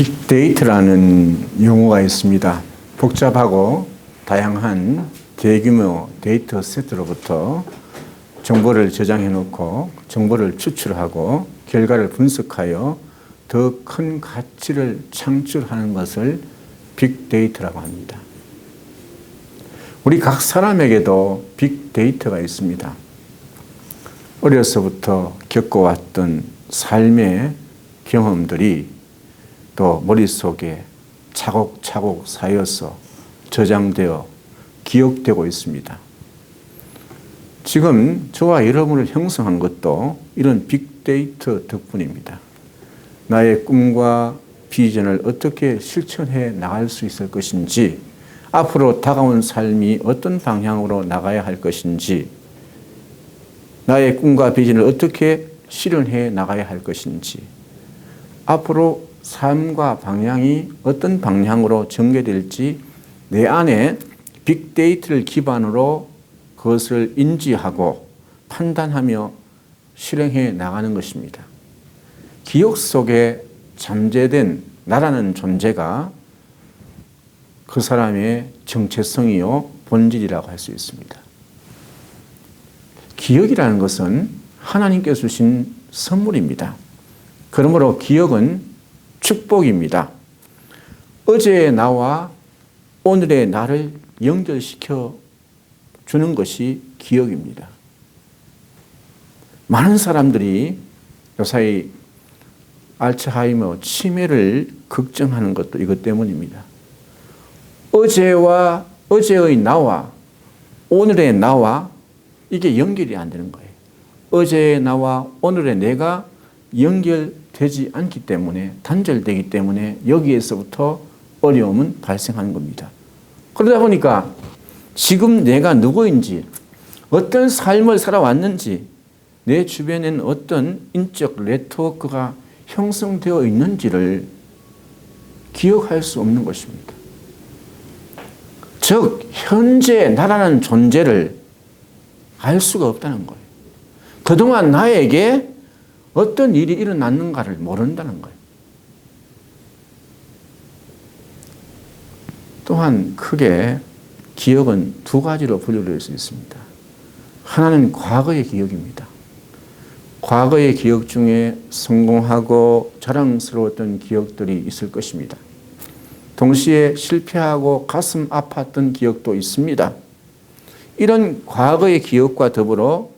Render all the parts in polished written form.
빅데이터라는 용어가 있습니다. 복잡하고 다양한 대규모 데이터 세트로부터 정보를 저장해 놓고 정보를 추출하고 결과를 분석하여 더 큰 가치를 창출하는 것을 빅데이터라고 합니다. 우리 각 사람에게도 빅데이터가 있습니다. 어려서부터 겪어왔던 삶의 경험들이 또 머릿속에 차곡차곡 쌓여서 저장되어 기억되고 있습니다. 지금 저와 여러분을 형성한 것도 이런 빅데이터 덕분입니다. 나의 꿈과 비전을 어떻게 실천해 나갈 수 있을 것인지, 앞으로 다가온 삶이 어떤 방향으로 나가야 할 것인지, 나의 꿈과 비전을 어떻게 실현해 나가야 할 것인지, 앞으로 삶과 방향이 어떤 방향으로 전개될지 내 안에 빅데이터를 기반으로 그것을 인지하고 판단하며 실행해 나가는 것입니다. 기억 속에 잠재된 나라는 존재가 그 사람의 정체성이요 본질이라고 할 수 있습니다. 기억이라는 것은 하나님께서 주신 선물입니다. 그러므로 기억은 축복입니다. 어제의 나와 오늘의 나를 연결시켜 주는 것이 기억입니다. 많은 사람들이 요사이 알츠하이머 치매를 걱정하는 것도 이것 때문입니다. 어제의 나와 오늘의 나와 이게 연결이 안 되는 거예요. 어제의 나와 오늘의 내가 연결되지 않기 때문에, 단절되기 때문에 여기에서부터 어려움은 발생하는 겁니다. 그러다 보니까 지금 내가 누구인지, 어떤 삶을 살아왔는지, 내 주변에는 어떤 인적 네트워크가 형성되어 있는지를 기억할 수 없는 것입니다. 즉, 현재 나라는 존재를 알 수가 없다는 거예요. 그동안 나에게 어떤 일이 일어났는가를 모른다는 거예요. 또한 크게 기억은 두 가지로 분류될 수 있습니다. 하나는 과거의 기억입니다. 과거의 기억 중에 성공하고 자랑스러웠던 기억들이 있을 것입니다. 동시에 실패하고 가슴 아팠던 기억도 있습니다. 이런 과거의 기억과 더불어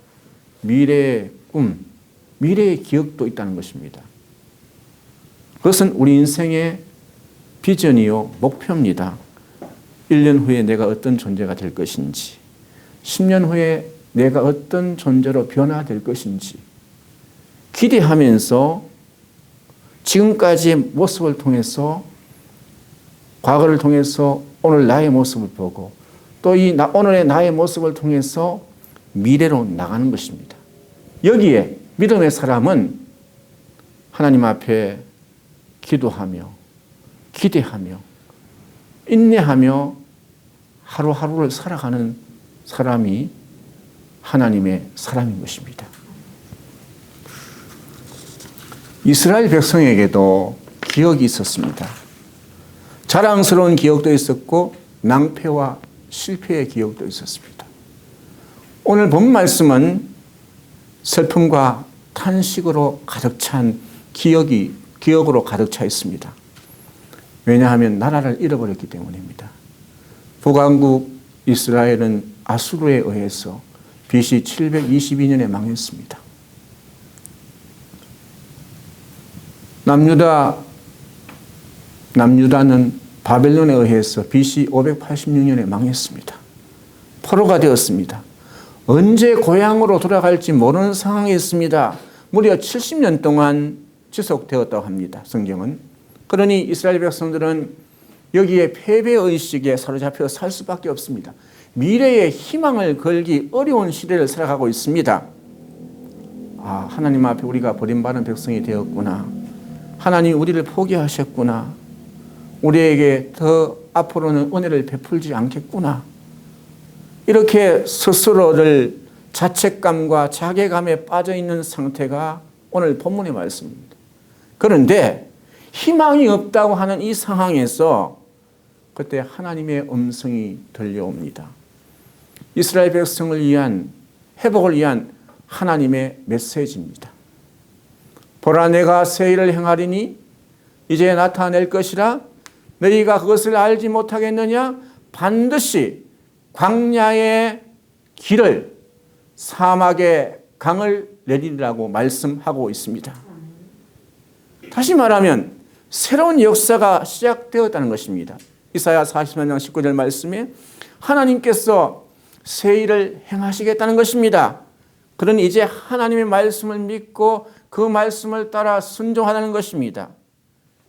미래의 꿈, 미래의 기억도 있다는 것입니다. 그것은 우리 인생의 비전이요, 목표입니다. 1년 후에 내가 어떤 존재가 될 것인지, 10년 후에 내가 어떤 존재로 변화될 것인지 기대하면서 지금까지의 모습을 통해서, 과거를 통해서 오늘 나의 모습을 보고 또 오늘의 나의 모습을 통해서 미래로 나가는 것입니다. 여기에 믿음의 사람은 하나님 앞에 기도하며 기대하며 인내하며 하루하루를 살아가는 사람이 하나님의 사람인 것입니다. 이스라엘 백성에게도 기억이 있었습니다. 자랑스러운 기억도 있었고 낭패와 실패의 기억도 있었습니다. 오늘 본 말씀은 슬픔과 탄식으로 가득 찬 기억으로 가득 차 있습니다. 왜냐하면 나라를 잃어버렸기 때문입니다. 북왕국 이스라엘은 아수르에 의해서 BC 722년에 망했습니다. 남유다는 바벨론에 의해서 BC 586년에 망했습니다. 포로가 되었습니다. 언제 고향으로 돌아갈지 모르는 상황에 있습니다. 무려 70년 동안 지속되었다고 합니다. 성경은. 그러니 이스라엘 백성들은 여기에 패배의식에 사로잡혀 살 수밖에 없습니다. 미래에 희망을 걸기 어려운 시대를 살아가고 있습니다. 하나님 앞에 우리가 버림받은 백성이 되었구나. 하나님 우리를 포기하셨구나. 우리에게 더 앞으로는 은혜를 베풀지 않겠구나. 이렇게 스스로를 자책감과 자괴감에 빠져 있는 상태가 오늘 본문의 말씀입니다. 그런데 희망이 없다고 하는 이 상황에서 그때 하나님의 음성이 들려옵니다. 이스라엘 백성을 위한 회복을 위한 하나님의 메시지입니다. 보라, 내가 새 일을 행하리니 이제 나타낼 것이라. 너희가 그것을 알지 못하겠느냐? 반드시 광야의 길을, 사막의 강을 내리라고 말씀하고 있습니다. 다시 말하면 새로운 역사가 시작되었다는 것입니다. 이사야 43장 19절 말씀에 하나님께서 새 일을 행하시겠다는 것입니다. 그러니 이제 하나님의 말씀을 믿고 그 말씀을 따라 순종하라는 것입니다.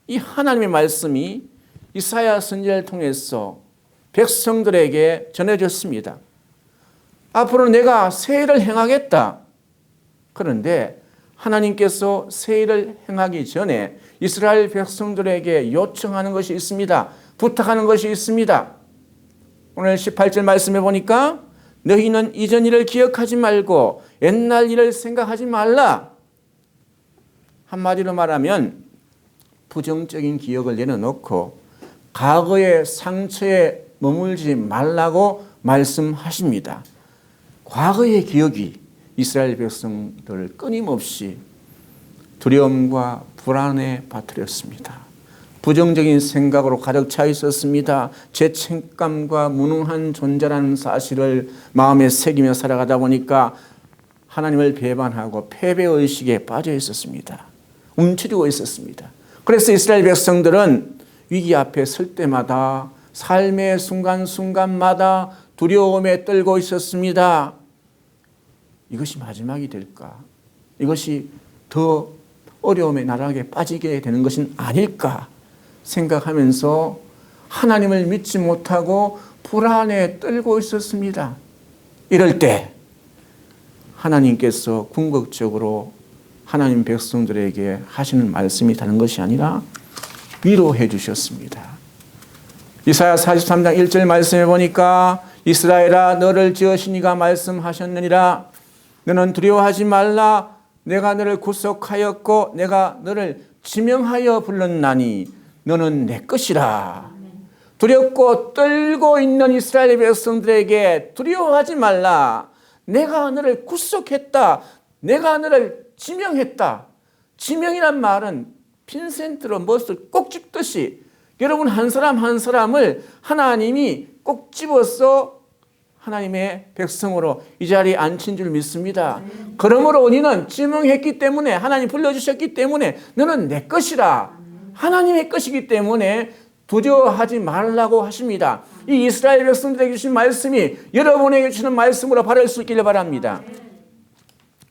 이 하나님의 말씀이 이사야 선지자를 통해서 백성들에게 전해졌습니다. 앞으로 내가 새 일을 행하겠다. 그런데 하나님께서 새 일을 행하기 전에 이스라엘 백성들에게 요청하는 것이 있습니다. 부탁하는 것이 있습니다. 오늘 18절 말씀해 보니까 너희는 이전 일을 기억하지 말고 옛날 일을 생각하지 말라. 한마디로 말하면 부정적인 기억을 내려놓고 과거의 상처에 머물지 말라고 말씀하십니다. 과거의 기억이 이스라엘 백성들을 끊임없이 두려움과 불안에 빠뜨렸습니다. 부정적인 생각으로 가득 차 있었습니다. 죄책감과 무능한 존재라는 사실을 마음에 새기며 살아가다 보니까 하나님을 배반하고 패배의식에 빠져 있었습니다. 움츠리고 있었습니다. 그래서 이스라엘 백성들은 위기 앞에 설 때마다 삶의 순간순간마다 두려움에 떨고 있었습니다. 이것이 마지막이 될까? 이것이 더 어려움의 나락에 빠지게 되는 것은 아닐까 생각하면서 하나님을 믿지 못하고 불안에 떨고 있었습니다. 이럴 때 하나님께서 궁극적으로 하나님 백성들에게 하시는 말씀이 다른 것이 아니라 위로해 주셨습니다. 이사야 43장 1절 말씀해 보니까 이스라엘아 너를 지으신 이가 말씀하셨느니라. 너는 두려워하지 말라. 내가 너를 구속하였고 내가 너를 지명하여 불렀나니 너는 내 것이라. 두렵고 떨고 있는 이스라엘 백성들에게 두려워하지 말라. 내가 너를 구속했다. 내가 너를 지명했다. 지명이란 말은 핀센트로 못을 꼭 집듯이 여러분 한 사람 한 사람을 하나님이 꼭 집어서 하나님의 백성으로 이 자리에 앉힌 줄 믿습니다. 그러므로 너는 지명했기 때문에 하나님 불러주셨기 때문에 너는 내 것이라. 하나님의 것이기 때문에 두려워하지 말라고 하십니다. 이 이스라엘 백성들에게 주신 말씀이 여러분에게 주시는 말씀으로 바를 수 있기를 바랍니다.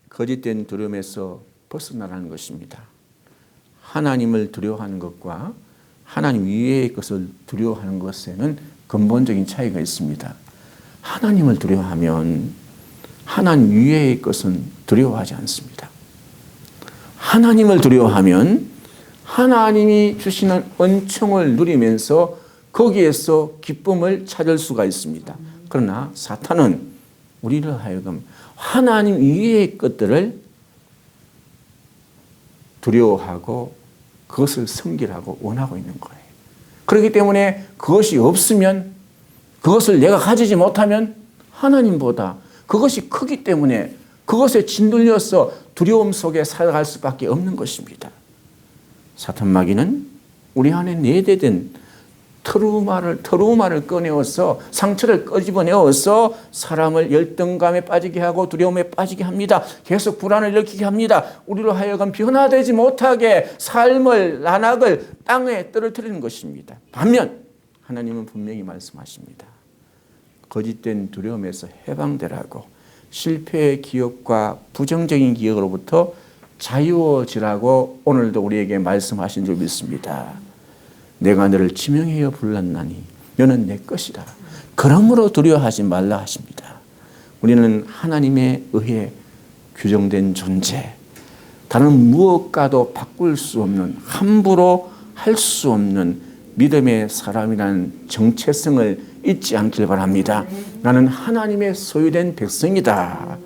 거짓된 두려움에서 벗어나라는 것입니다. 하나님을 두려워하는 것과 하나님 위의 것을 두려워하는 것에는 근본적인 차이가 있습니다. 하나님을 두려워하면 하나님 위의 것은 두려워하지 않습니다. 하나님을 두려워하면 하나님이 주시는 은총을 누리면서 거기에서 기쁨을 찾을 수가 있습니다. 그러나 사탄은 우리를 하여금 하나님 위의 것들을 두려워하고 그것을 섬기라고 원하고 있는 거예요. 그렇기 때문에 그것이 없으면, 그것을 내가 가지지 못하면 하나님보다 그것이 크기 때문에 그것에 짓눌려서 두려움 속에 살아갈 수밖에 없는 것입니다. 사탄 마귀는 우리 안에 내재된 트루마를 꺼내어서 상처를 끄집어내어서 사람을 열등감에 빠지게 하고 두려움에 빠지게 합니다. 계속 불안을 일으키게 합니다. 우리로 하여금 변화되지 못하게 삶을 나락을 땅에 떨어뜨리는 것입니다. 반면 하나님은 분명히 말씀하십니다. 거짓된 두려움에서 해방되라고, 실패의 기억과 부정적인 기억으로부터 자유어지라고 오늘도 우리에게 말씀하신 줄 믿습니다. 내가 너를 지명하여 불렀나니 너는 내 것이다. 그러므로 두려워하지 말라 하십니다. 우리는 하나님에 의해 규정된 존재, 다른 무엇과도 바꿀 수 없는, 함부로 할 수 없는 믿음의 사람이라는 정체성을 잊지 않길 바랍니다. 나는 하나님의 소유된 백성이다.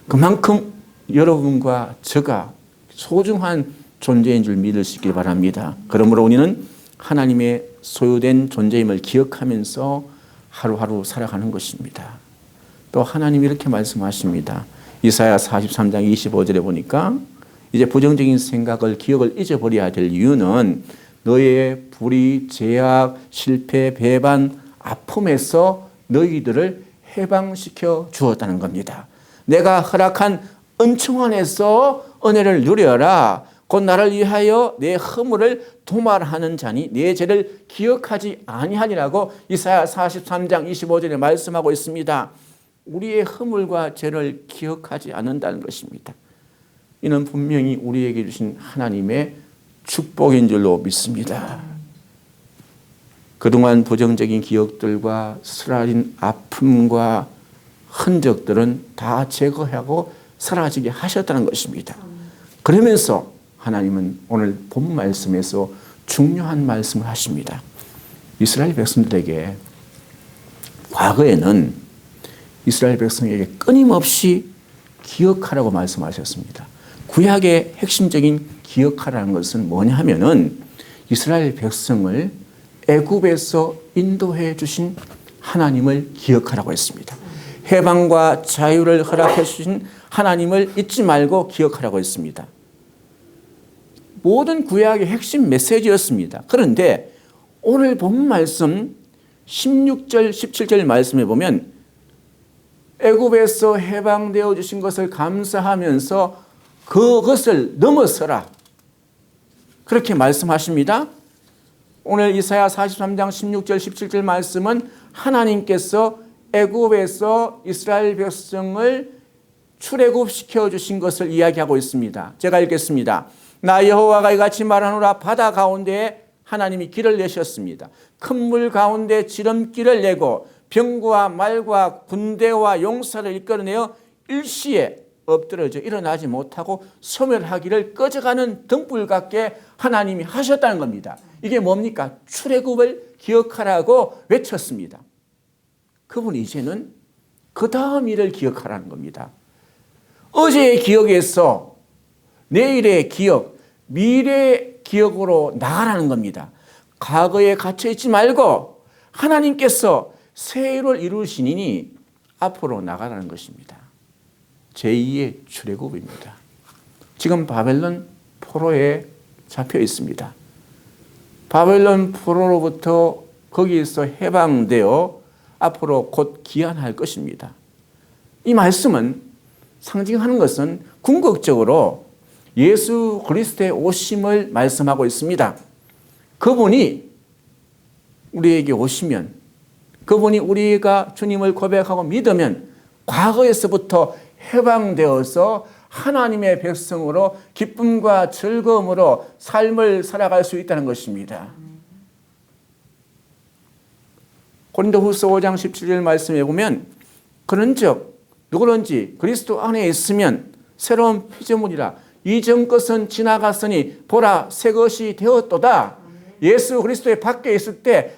그만큼 여러분과 저가 소중한 존재인 줄 믿으시길 바랍니다. 그러므로 우리는 하나님의 소유된 존재임을 기억하면서 하루하루 살아가는 것입니다. 또 하나님이 이렇게 말씀하십니다. 이사야 43장 25절에 보니까 이제 부정적인 생각을 기억을 잊어버려야 될 이유는 너의 불의, 죄악, 실패, 배반, 아픔에서 너희들을 해방시켜 주었다는 겁니다. 내가 허락한 은총 안에서 은혜를 누려라. 곧 나를 위하여 내 허물을 도말하는 자니 내 죄를 기억하지 아니하니라고 이사야 43장 25절에 말씀하고 있습니다. 우리의 허물과 죄를 기억하지 않는다는 것입니다. 이는 분명히 우리에게 주신 하나님의 축복인 줄로 믿습니다. 그동안 부정적인 기억들과 쓰라린 아픔과 흔적들은 다 제거하고 사라지게 하셨다는 것입니다. 그러면서 하나님은 오늘 본 말씀에서 중요한 말씀을 하십니다. 이스라엘 백성들에게 과거에는 이스라엘 백성에게 끊임없이 기억하라고 말씀하셨습니다. 구약의 핵심적인 기억하라는 것은 뭐냐 하면은 이스라엘 백성을 애굽에서 인도해 주신 하나님을 기억하라고 했습니다. 해방과 자유를 허락해 주신 하나님을 잊지 말고 기억하라고 했습니다. 모든 구약의 핵심 메시지였습니다. 그런데 오늘 본 말씀 16절 17절 말씀에 보면 애굽에서 해방되어 주신 것을 감사하면서 그것을 넘어서라. 그렇게 말씀하십니다. 오늘 이사야 43장 16절 17절 말씀은 하나님께서 애굽에서 이스라엘 백성을 출애굽시켜 주신 것을 이야기하고 있습니다. 제가 읽겠습니다. 나 여호와가 이같이 말하노라. 바다 가운데에 하나님이 길을 내셨습니다. 큰 물 가운데 지름길을 내고 병과 말과 군대와 용사를 이끌어내어 일시에 엎드러져 일어나지 못하고 소멸하기를 꺼져가는 등불 같게 하나님이 하셨다는 겁니다. 이게 뭡니까? 출애굽을 기억하라고 외쳤습니다. 그분이 이제는 그 다음 일을 기억하라는 겁니다. 어제의 기억에서 내일의 기억, 미래의 기억으로 나가라는 겁니다. 과거에 갇혀 있지 말고 하나님께서 새 일을 이루시니 앞으로 나가라는 것입니다. 제2의 출애굽입니다. 지금 바벨론 포로에 잡혀 있습니다. 바벨론 포로로부터 거기에서 해방되어 앞으로 곧 귀환할 것입니다. 이 말씀은 상징하는 것은 궁극적으로 예수 그리스도의 오심을 말씀하고 있습니다. 그분이 우리에게 오시면, 그분이 우리가 주님을 고백하고 믿으면 과거에서부터 해방되어서 하나님의 백성으로 기쁨과 즐거움으로 삶을 살아갈 수 있다는 것입니다. 고린도후서 5장 17절 말씀에 보면 그런즉 누구든지 그리스도 안에 있으면 새로운 피조물이라 이전 것은 지나갔으니 보라 새 것이 되었도다. 예수 그리스도의 밖에 있을 때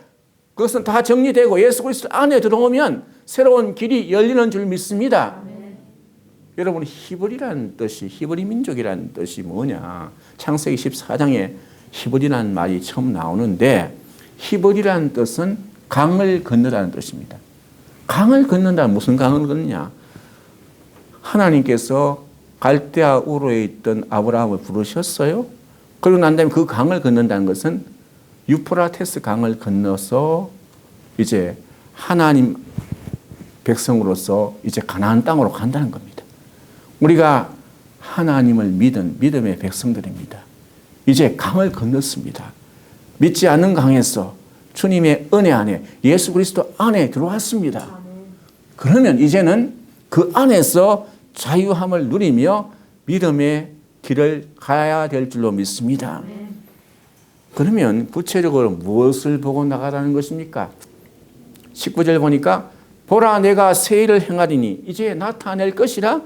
그것은 다 정리되고 예수 그리스도 안에 들어오면 새로운 길이 열리는 줄 믿습니다. 여러분 히브리라는 뜻이 히브리 민족이라는 뜻이 뭐냐? 창세기 14장에 히브리라는 말이 처음 나오는데 히브리라는 뜻은 강을 건너라는 뜻입니다. 강을 건넌다. 무슨 강을 건너냐? 하나님께서 갈대아 우르에 있던 아브라함을 부르셨어요. 그러고 난 다음에 그 강을 건넌다는 것은 유프라테스 강을 건너서 이제 하나님 백성으로서 이제 가나안 땅으로 간다는 겁니다. 우리가 하나님을 믿은 믿음의 백성들입니다. 이제 강을 건넜습니다. 믿지 않는 강에서 주님의 은혜 안에 예수 그리스도 안에 들어왔습니다. 그러면 이제는 그 안에서 자유함을 누리며 믿음의 길을 가야 될 줄로 믿습니다. 그러면 구체적으로 무엇을 보고 나가라는 것입니까? 19절 보니까 보라 내가 새 일을 행하리니 이제 나타낼 것이라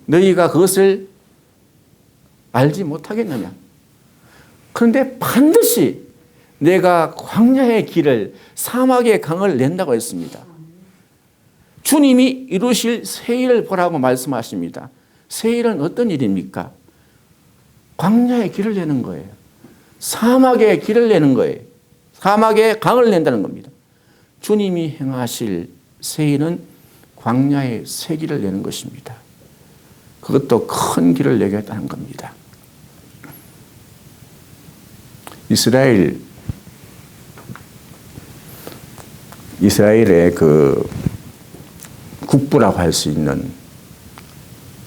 너희가 그것을 알지 못하겠느냐. 그런데 반드시 내가 광야의 길을 사막의 강을 낸다고 했습니다. 주님이 이루실 새 일을 보라고 말씀하십니다. 새 일은 어떤 일입니까? 광야에 길을 내는 거예요. 사막에 길을 내는 거예요. 사막에 강을 낸다는 겁니다. 주님이 행하실 새 일은 광야에 새 길을 내는 것입니다. 그것도 큰 길을 내겠다는 겁니다. 이스라엘의 그 국부라고 할 수 있는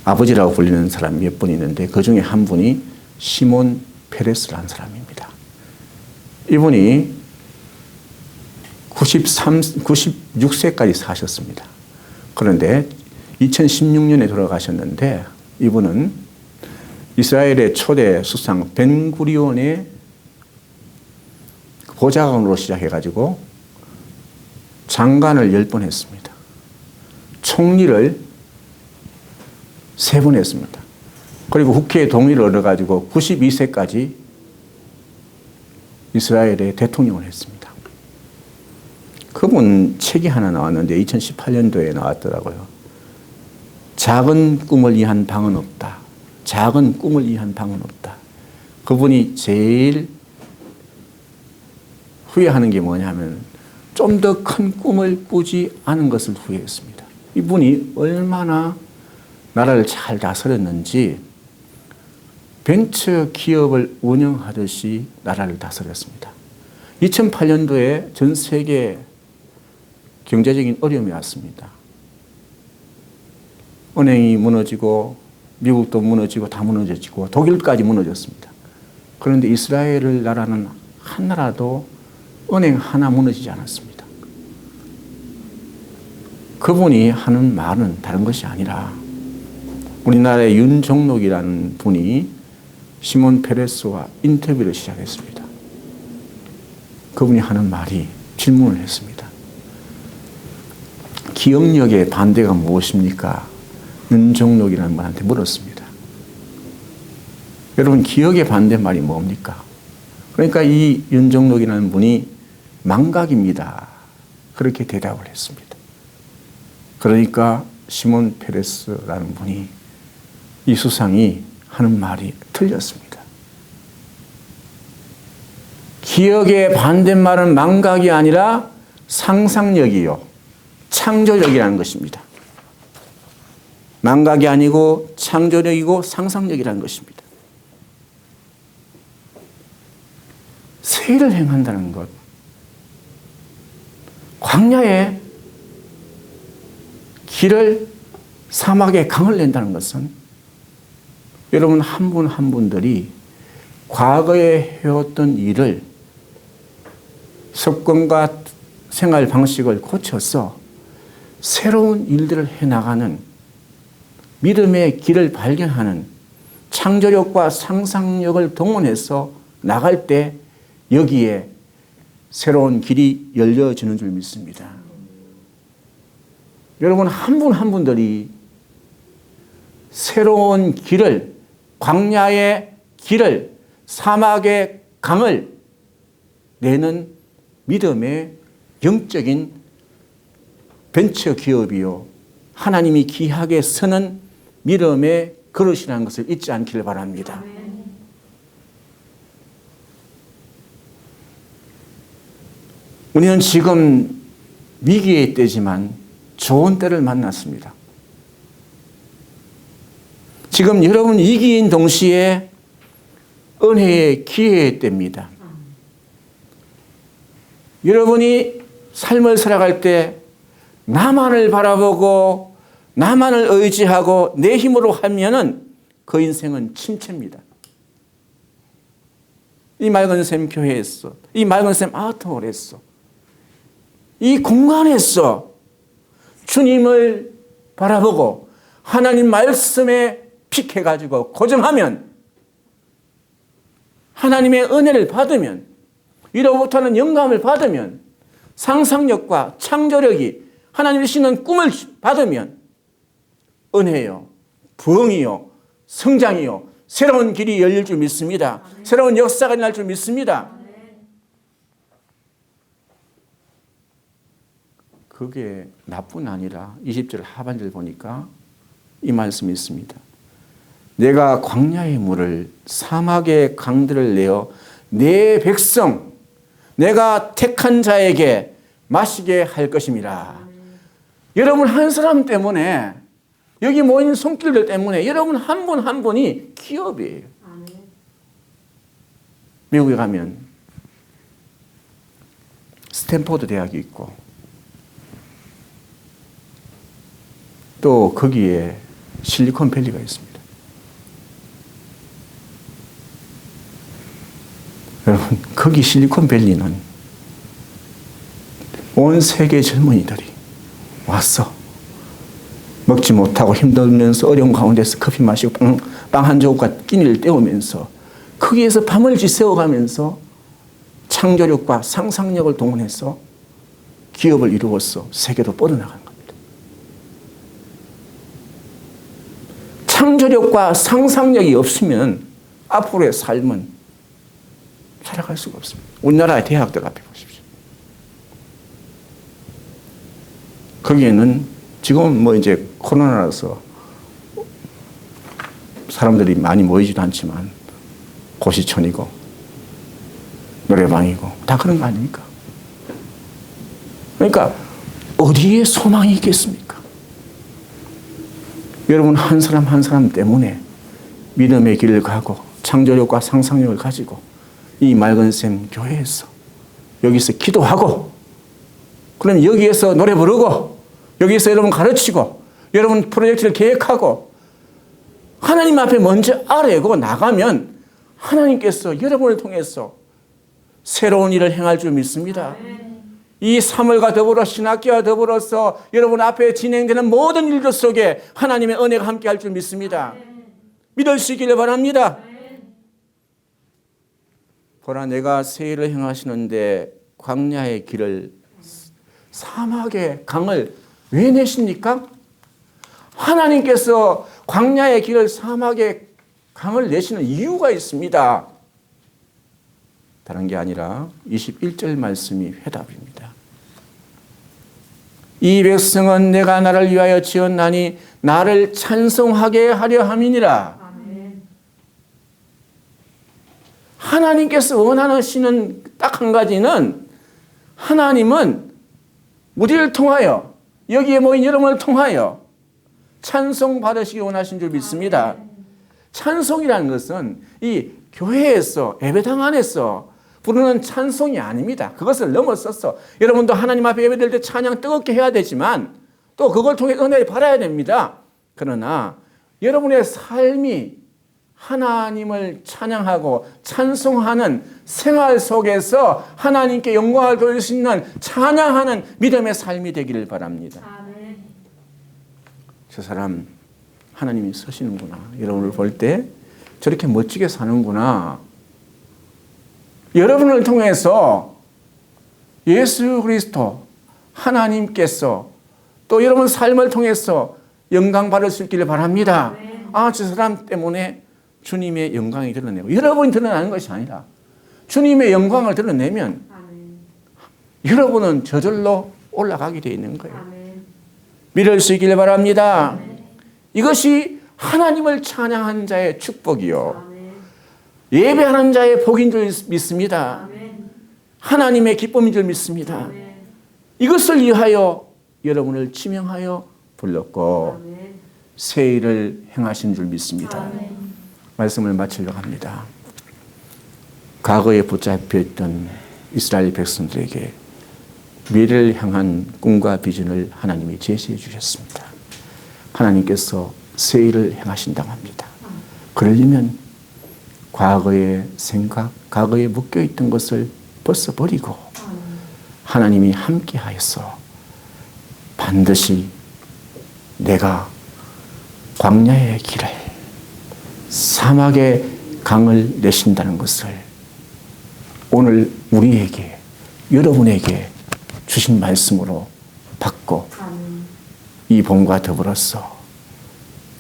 아버지라고 불리는 사람이 몇 분 있는데 그 중에 한 분이 시몬 페레스라는 사람입니다. 이분이 96세까지 사셨습니다. 그런데 2016년에 돌아가셨는데 이분은 이스라엘의 초대 수상 벤구리온의 보좌관으로 시작해가지고 장관을 10번 했습니다. 총리를 3번 했습니다. 그리고 국회의 동의를 얻어가지고 92세까지 이스라엘의 대통령을 했습니다. 그분 책이 하나 나왔는데 2018년도에 나왔더라고요. 작은 꿈을 위한 방은 없다. 작은 꿈을 위한 방은 없다. 그분이 제일 후회하는 게 뭐냐면 좀 더 큰 꿈을 꾸지 않은 것을 후회했습니다. 이분이 얼마나 나라를 잘 다스렸는지 벤처 기업을 운영하듯이 나라를 다스렸습니다. 2008년도에 전 세계 경제적인 어려움이 왔습니다. 은행이 무너지고 미국도 무너지고 다 무너졌고 독일까지 무너졌습니다. 그런데 이스라엘 나라는 한 나라도 은행 하나 무너지지 않았습니다. 그분이 하는 말은 다른 것이 아니라 우리나라의 윤종록이라는 분이 시몬 페레스와 인터뷰를 시작했습니다. 그분이 하는 말이 질문을 했습니다. 기억력의 반대가 무엇입니까? 윤종록이라는 분한테 물었습니다. 여러분, 기억의 반대말이 뭡니까? 그러니까 이 윤종록이라는 분이 망각입니다. 그렇게 대답을 했습니다. 그러니까 시몬 페레스라는 분이 이 수상이 하는 말이 틀렸습니다. 기억의 반대말은 망각이 아니라 상상력이요, 창조력이라는 것입니다. 망각이 아니고 창조력이고 상상력이라는 것입니다. 세일을 행한다는 것, 광야에 길을, 사막에 강을 낸다는 것은 여러분 한 분 한 분들이 과거에 해왔던 일을 습관과 생활 방식을 고쳐서 새로운 일들을 해나가는 믿음의 길을 발견하는 창조력과 상상력을 동원해서 나갈 때 여기에 새로운 길이 열려지는 줄 믿습니다. 여러분 한 분 한 분들이 새로운 길을, 광야의 길을, 사막의 강을 내는 믿음의 영적인 벤처 기업이요, 하나님이 귀하게 쓰는 믿음의 그릇이라는 것을 잊지 않기를 바랍니다. 우리는 지금 위기의 때지만 좋은 때를 만났습니다. 지금 여러분 위기인 동시에 은혜의 기회의 때입니다. 여러분이 삶을 살아갈 때 나만을 바라보고 나만을 의지하고 내 힘으로 하면은 그 인생은 침체입니다. 이 맑은 샘 교회에서, 이 맑은 샘 아트홀에서, 이 공간에서 주님을 바라보고 하나님 말씀에 픽해가지고 고정하면, 하나님의 은혜를 받으면, 위로부터는 영감을 받으면, 상상력과 창조력이 하나님이 주시는 꿈을 받으면 은혜요, 부흥이요, 성장이요, 새로운 길이 열릴 줄 믿습니다. 새로운 역사가 일어날 줄 믿습니다. 그게 나뿐 아니라 20절 하반절 보니까 이 말씀이 있습니다. 내가 광야의 물을 사막의 강들을 내어 내 백성 내가 택한 자에게 마시게 할 것임이라. 여러분 한 사람 때문에 여기 모인 손길들 때문에 여러분 한 분 한 분이 기업이에요. 미국에 가면 스탠포드 대학이 있고 또 거기에 실리콘밸리가 있습니다. 여러분 거기 실리콘밸리는 온 세계 젊은이들이 왔어. 먹지 못하고 힘들면서 어려운 가운데서 커피 마시고 빵 한 조각과 끼니를 때우면서 거기에서 밤을 지새워가면서 창조력과 상상력을 동원해서 기업을 이루어서 세계로 뻗어나간 겁니다. 창조력과 상상력이 없으면 앞으로의 삶은 살아갈 수가 없습니다. 우리나라의 대학들 앞에 보십시오. 거기에는 지금 뭐 이제 코로나라서 사람들이 많이 모이지도 않지만 고시촌이고 노래방이고 다 그런 거 아닙니까? 그러니까 어디에 소망이 있겠습니까? 여러분 한 사람 한 사람 때문에 믿음의 길을 가고 창조력과 상상력을 가지고 이 맑은 샘 교회에서 여기서 기도하고 그럼 여기에서 노래 부르고 여기서 여러분 가르치고 여러분 프로젝트를 계획하고 하나님 앞에 먼저 아뢰고 나가면 하나님께서 여러분을 통해서 새로운 일을 행할 줄 믿습니다. 이 3월과 더불어 신학기와 더불어서 여러분 앞에 진행되는 모든 일들 속에 하나님의 은혜가 함께 할 줄 믿습니다. 믿을 수 있기를 바랍니다. 보라 내가 새 일을 행하시는데 광야의 길을 사막의 강을 왜 내십니까? 하나님께서 광야의 길을 사막의 강을 내시는 이유가 있습니다. 다른 게 아니라 21절 말씀이 회답입니다. 이 백성은 내가 나를 위하여 지었나니 나를 찬송하게 하려 함이니라. 하나님께서 원하시는 딱 한 가지는 하나님은 우리를 통하여 여기에 모인 여러분을 통하여 찬송 받으시기 원하신 줄 믿습니다. 찬송이라는 것은 이 교회에서 예배당 안에서 부르는 찬송이 아닙니다. 그것을 넘어서서 여러분도 하나님 앞에 예배드릴 때 찬양 뜨겁게 해야 되지만 또 그걸 통해 은혜를 받아야 됩니다. 그러나 여러분의 삶이 하나님을 찬양하고 찬송하는 생활 속에서 하나님께 영광을 돌릴 수 있는 찬양하는 믿음의 삶이 되기를 바랍니다. 아멘. 저 사람 하나님이 서시는구나. 여러분을 볼 때 저렇게 멋지게 사는구나. 여러분을 통해서 예수 그리스도 하나님께서 또 여러분 삶을 통해서 영광 받을 수 있기를 바랍니다. 아, 저 사람 때문에 주님의 영광이 드러내고 여러분이 드러나는 것이 아니라 주님의 영광을 드러내면 여러분은 저절로 올라가게 되어 있는 거예요. 믿을 수 있기를 바랍니다. 이것이 하나님을 찬양한 자의 축복이요 예배하는 자의 복인 줄 믿습니다. 하나님의 기쁨인 줄 믿습니다. 이것을 위하여 여러분을 지명하여 불렀고 새 일을 행하신 줄 믿습니다. 말씀을 마치려고 합니다. 과거에 붙잡혀 있던 이스라엘 백성들에게 미래를 향한 꿈과 비전을 하나님이 제시해 주셨습니다. 하나님께서 새 일을 행하신다고 합니다. 그러려면 과거의 생각, 과거에 묶여있던 것을 벗어버리고 하나님이 함께하여서 반드시 내가 광야의 길을 사막의 강을 내신다는 것을 오늘 우리에게 여러분에게 주신 말씀으로 받고 이 봄과 더불어서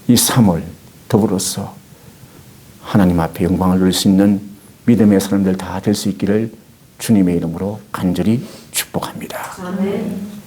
이 3월 더불어서 하나님 앞에 영광을 누릴 수 있는 믿음의 사람들 다 될 수 있기를 주님의 이름으로 간절히 축복합니다. 아멘.